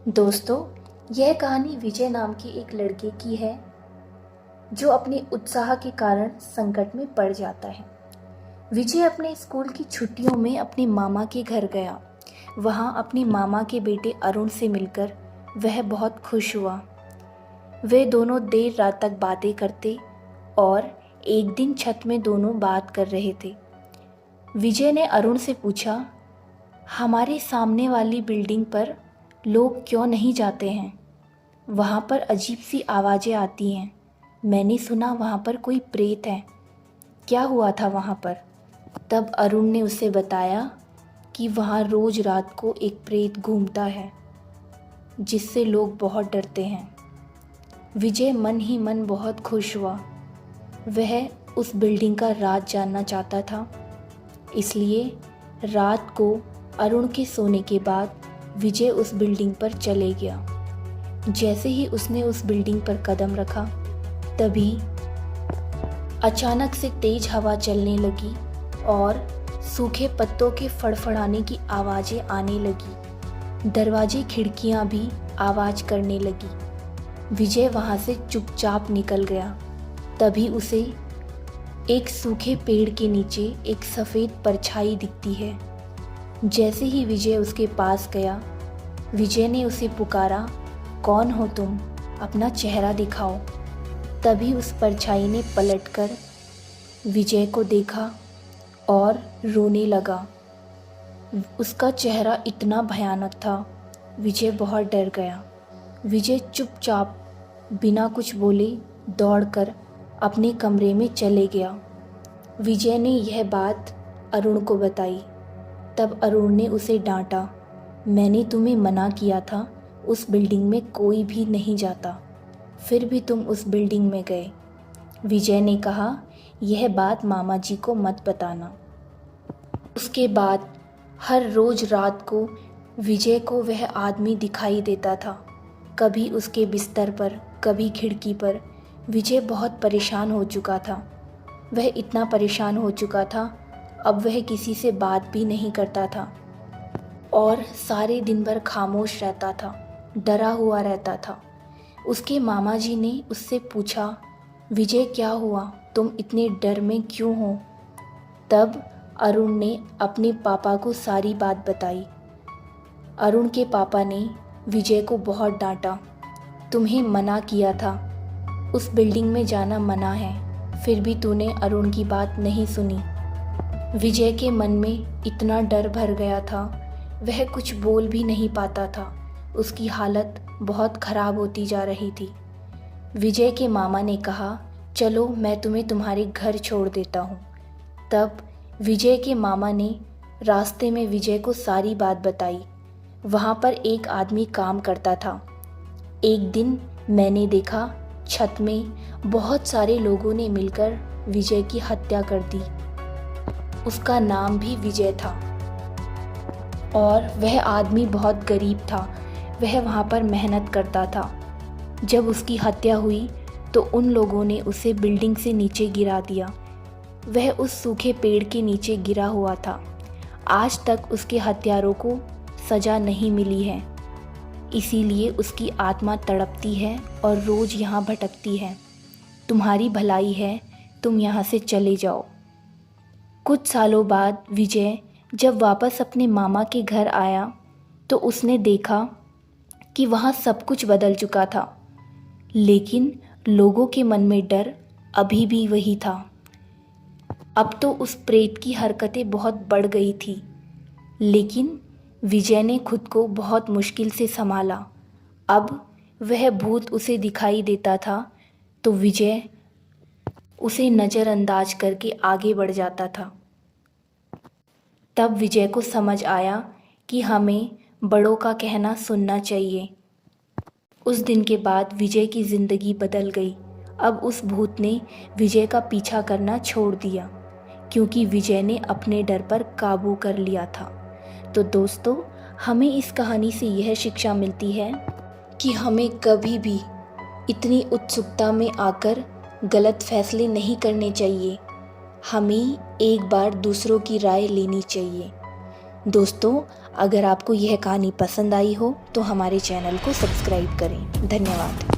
दोस्तों, यह कहानी विजय नाम के एक लड़के की है जो अपने उत्साह के कारण संकट में पड़ जाता है। विजय अपने स्कूल की छुट्टियों में अपने मामा के घर गया। वहाँ अपने मामा के बेटे अरुण से मिलकर वह बहुत खुश हुआ। वे दोनों देर रात तक बातें करते और एक दिन छत में दोनों बात कर रहे थे। विजय ने अरुण से पूछा, हमारे सामने वाली बिल्डिंग पर लोग क्यों नहीं जाते हैं? वहाँ पर अजीब सी आवाज़ें आती हैं। मैंने सुना वहाँ पर कोई प्रेत है। क्या हुआ था वहाँ पर? तब अरुण ने उसे बताया कि वहाँ रोज़ रात को एक प्रेत घूमता है जिससे लोग बहुत डरते हैं। विजय मन ही मन बहुत खुश हुआ। वह उस बिल्डिंग का राज जानना चाहता था। इसलिए रात को अरुण के सोने के बाद विजय उस बिल्डिंग पर चले गया। जैसे ही उसने उस बिल्डिंग पर कदम रखा, तभी अचानक से तेज हवा चलने लगी और सूखे पत्तों के फड़फड़ाने की आवाज़ें आने लगी। दरवाजे खिड़कियां भी आवाज़ करने लगी। विजय वहां से चुपचाप निकल गया। तभी उसे एक सूखे पेड़ के नीचे एक सफ़ेद परछाई दिखती है। जैसे ही विजय उसके पास गया, विजय ने उसे पुकारा, कौन हो तुम? अपना चेहरा दिखाओ। तभी उस परछाई ने पलटकर विजय को देखा और रोने लगा। उसका चेहरा इतना भयानक था, विजय बहुत डर गया। विजय चुपचाप बिना कुछ बोले दौड़कर अपने कमरे में चले गया। विजय ने यह बात अरुण को बताई। तब अरुण ने उसे डांटा, मैंने तुम्हें मना किया था, उस बिल्डिंग में कोई भी नहीं जाता, फिर भी तुम उस बिल्डिंग में गए। विजय ने कहा, यह बात मामा जी को मत बताना। उसके बाद हर रोज़ रात को विजय को वह आदमी दिखाई देता था, कभी उसके बिस्तर पर, कभी खिड़की पर। विजय बहुत परेशान हो चुका था। वह इतना परेशान हो चुका था, अब वह किसी से बात भी नहीं करता था और सारे दिन भर खामोश रहता था, डरा हुआ रहता था। उसके मामा जी ने उससे पूछा, विजय क्या हुआ? तुम इतने डर में क्यों हो? तब अरुण ने अपने पापा को सारी बात बताई। अरुण के पापा ने विजय को बहुत डांटा, तुम्हें मना किया था, उस बिल्डिंग में जाना मना है, फिर भी तूने अरुण की बात नहीं सुनी। विजय के मन में इतना डर भर गया था, वह कुछ बोल भी नहीं पाता था। उसकी हालत बहुत ख़राब होती जा रही थी। विजय के मामा ने कहा, चलो मैं तुम्हें तुम्हारे घर छोड़ देता हूँ। तब विजय के मामा ने रास्ते में विजय को सारी बात बताई। वहाँ पर एक आदमी काम करता था। एक दिन मैंने देखा, छत में बहुत सारे लोगों ने मिलकर विजय की हत्या कर दी। उसका नाम भी विजय था और वह आदमी बहुत गरीब था। वह वहाँ पर मेहनत करता था। जब उसकी हत्या हुई तो उन लोगों ने उसे बिल्डिंग से नीचे गिरा दिया। वह उस सूखे पेड़ के नीचे गिरा हुआ था। आज तक उसके हत्यारों को सज़ा नहीं मिली है, इसीलिए उसकी आत्मा तड़पती है और रोज़ यहाँ भटकती है। तुम्हारी भलाई है, तुम यहाँ से चले जाओ। कुछ सालों बाद विजय जब वापस अपने मामा के घर आया तो उसने देखा कि वहाँ सब कुछ बदल चुका था, लेकिन लोगों के मन में डर अभी भी वही था। अब तो उस प्रेत की हरकतें बहुत बढ़ गई थी, लेकिन विजय ने खुद को बहुत मुश्किल से संभाला। अब वह भूत उसे दिखाई देता था तो विजय उसे नज़रअंदाज करके आगे बढ़ जाता था। तब विजय को समझ आया कि हमें बड़ों का कहना सुनना चाहिए। उस दिन के बाद विजय की ज़िंदगी बदल गई। अब उस भूत ने विजय का पीछा करना छोड़ दिया, क्योंकि विजय ने अपने डर पर काबू कर लिया था। तो दोस्तों, हमें इस कहानी से यह शिक्षा मिलती है कि हमें कभी भी इतनी उत्सुकता में आकर गलत फैसले नहीं करने चाहिए। हमें एक बार दूसरों की राय लेनी चाहिए। दोस्तों, अगर आपको यह कहानी पसंद आई हो तो हमारे चैनल को सब्सक्राइब करें। धन्यवाद।